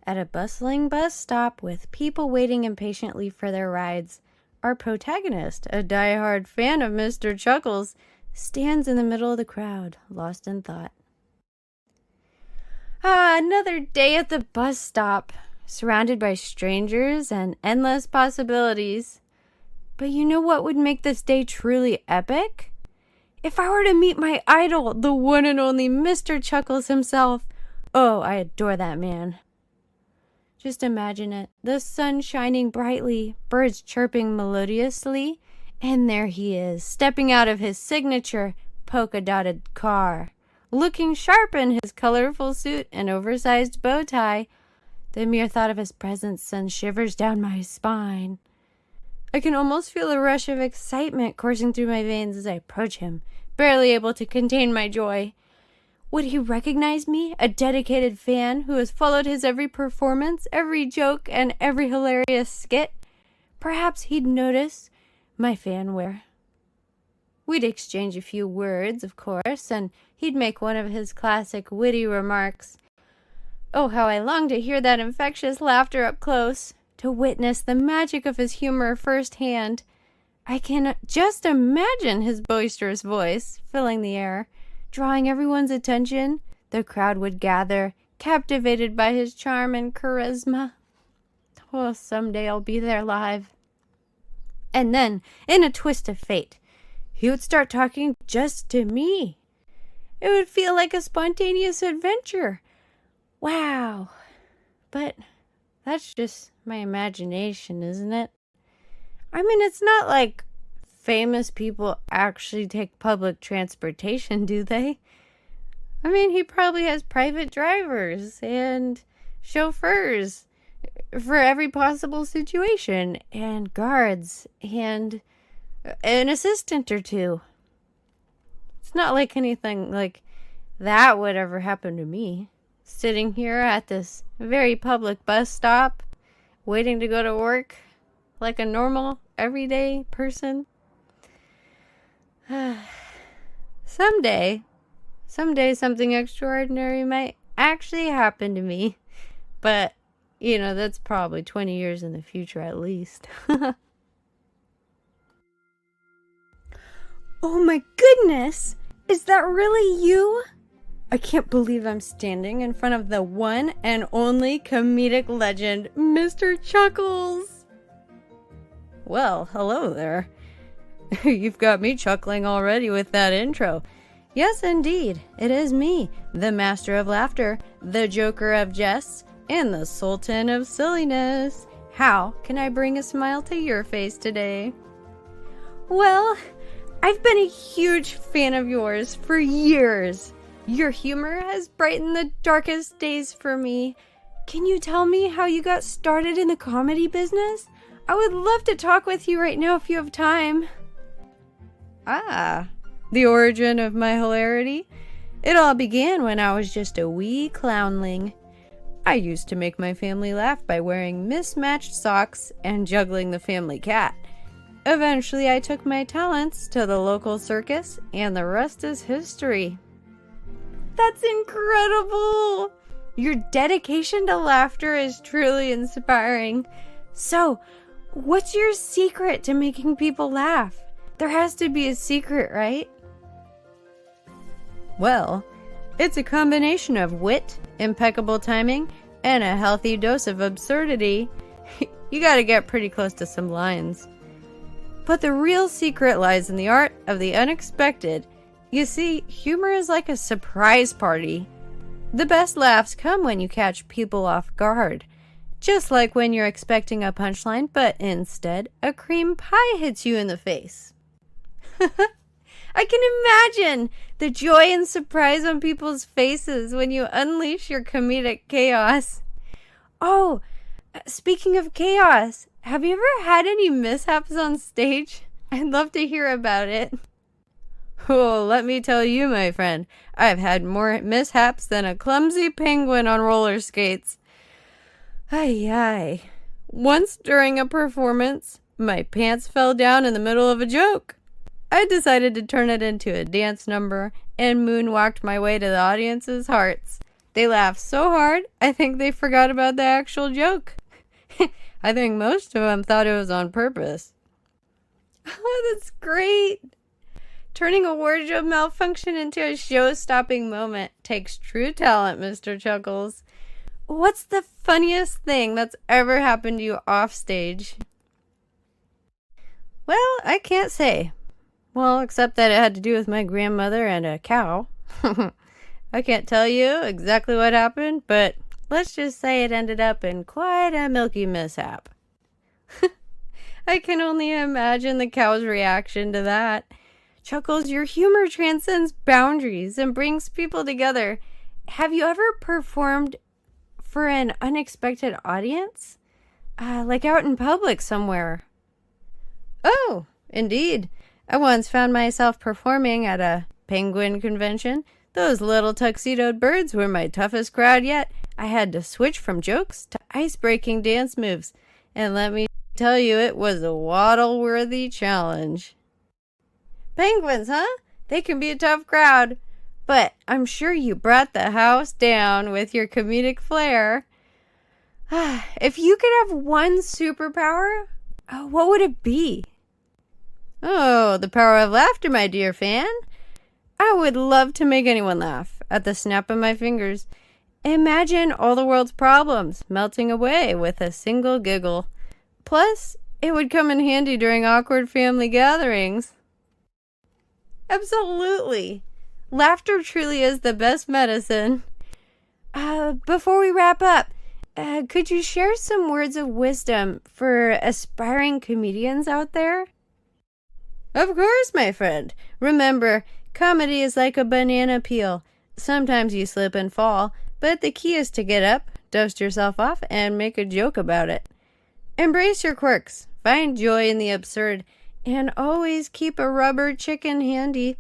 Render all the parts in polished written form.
At a bustling bus stop with people waiting impatiently for their rides, our protagonist, a die-hard fan of Mr. Chuckles, stands in the middle of the crowd, lost in thought. Another day at the bus stop, surrounded by strangers and endless possibilities. But you know what would make this day truly epic? If I were to meet my idol, the one and only Mr. Chuckles himself. Oh, I adore that man. Just imagine it. The sun shining brightly, birds chirping melodiously, and there he is, stepping out of his signature polka-dotted car, looking sharp in his colorful suit and oversized bow tie. The mere thought of his presence sends shivers down my spine. I can almost feel a rush of excitement coursing through my veins as I approach him, barely able to contain my joy. Would he recognize me, a dedicated fan who has followed his every performance, every joke, and every hilarious skit? Perhaps he'd notice my fanware. We'd exchange a few words, of course, and he'd make one of his classic witty remarks. Oh, how I long to hear that infectious laughter up close, to witness the magic of his humor firsthand. I can just imagine his boisterous voice filling the air, drawing everyone's attention. The crowd would gather, captivated by his charm and charisma. Oh, someday I'll be there live. And then, in a twist of fate, he would start talking just to me. It would feel like a spontaneous adventure. Wow. But that's just my imagination, isn't it? I mean, it's not like famous people actually take public transportation, do they? I mean, he probably has private drivers and chauffeurs for every possible situation, and guards, and an assistant or two. It's not like anything like that would ever happen to me, sitting here at this very public bus stop, waiting to go to work like a normal, everyday person. Someday something extraordinary might actually happen to me. But, that's probably 20 years in the future at least. Oh my goodness! Is that really you? I can't believe I'm standing in front of the one and only comedic legend, Mr. Chuckles. Well, hello there. You've got me chuckling already with that intro. Yes, indeed, it is me, the master of laughter, the joker of jests, and the sultan of silliness. How can I bring a smile to your face today? Well, I've been a huge fan of yours for years. Your humor has brightened the darkest days for me. Can you tell me how you got started in the comedy business? I would love to talk with you right now if you have time. The origin of my hilarity? It all began when I was just a wee clownling. I used to make my family laugh by wearing mismatched socks and juggling the family cat. Eventually, I took my talents to the local circus, and the rest is history. That's incredible! Your dedication to laughter is truly inspiring. So, what's your secret to making people laugh? There has to be a secret, right? Well, it's a combination of wit, impeccable timing, and a healthy dose of absurdity. You gotta get pretty close to some lines. But the real secret lies in the art of the unexpected. You see, humor is like a surprise party. The best laughs come when you catch people off guard. Just like when you're expecting a punchline, but instead, a cream pie hits you in the face. I can imagine the joy and surprise on people's faces when you unleash your comedic chaos. Oh, speaking of chaos, have you ever had any mishaps on stage? I'd love to hear about it. Oh, let me tell you, my friend, I've had more mishaps than a clumsy penguin on roller skates. Ay. Once during a performance, my pants fell down in the middle of a joke. I decided to turn it into a dance number and moonwalked my way to the audience's hearts. They laughed so hard, I think they forgot about the actual joke. I think most of them thought it was on purpose. Oh, that's great. Turning a wardrobe malfunction into a show-stopping moment takes true talent, Mr. Chuckles. What's the funniest thing that's ever happened to you off stage? Well, I can't say. Well, except that it had to do with my grandmother and a cow. I can't tell you exactly what happened, but let's just say it ended up in quite a milky mishap. I can only imagine the cow's reaction to that. Chuckles, your humor transcends boundaries and brings people together. Have you ever performed for an unexpected audience? Like out in public somewhere? Oh, indeed. I once found myself performing at a penguin convention. Those little tuxedoed birds were my toughest crowd yet. I had to switch from jokes to ice-breaking dance moves. And let me tell you, it was a waddle-worthy challenge. Penguins, huh? They can be a tough crowd. But I'm sure you brought the house down with your comedic flair. If you could have one superpower, what would it be? Oh, the power of laughter, my dear fan. I would love to make anyone laugh at the snap of my fingers. Imagine all the world's problems melting away with a single giggle. Plus, it would come in handy during awkward family gatherings. Absolutely. Laughter truly is the best medicine. Before we wrap up, could you share some words of wisdom for aspiring comedians out there? Of course, my friend. Remember, comedy is like a banana peel. Sometimes you slip and fall, but the key is to get up, dust yourself off, and make a joke about it. Embrace your quirks, find joy in the absurd, and always keep a rubber chicken handy.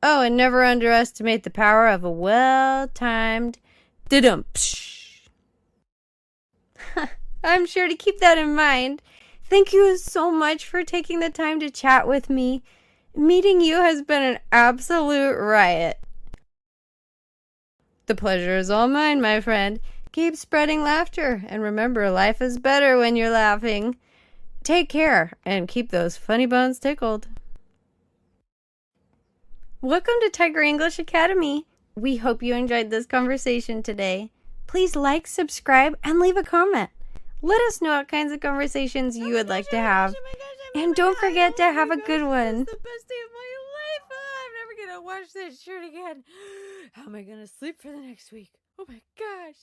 Oh, and never underestimate the power of a well-timed da-dum-psh. I'm sure to keep that in mind. Thank you so much for taking the time to chat with me. Meeting you has been an absolute riot. The pleasure is all mine, my friend. Keep spreading laughter, and remember, life is better when you're laughing. Take care, and keep those funny bones tickled. Welcome to Tiger English Academy. We hope you enjoyed this conversation today. Please like, subscribe, and leave a comment. Let us know what kinds of conversations you would like to have. And don't forget to have a good one. It's the best day of my life. I'm never going to wash this shirt again. How am I going to sleep for the next week? Oh my gosh.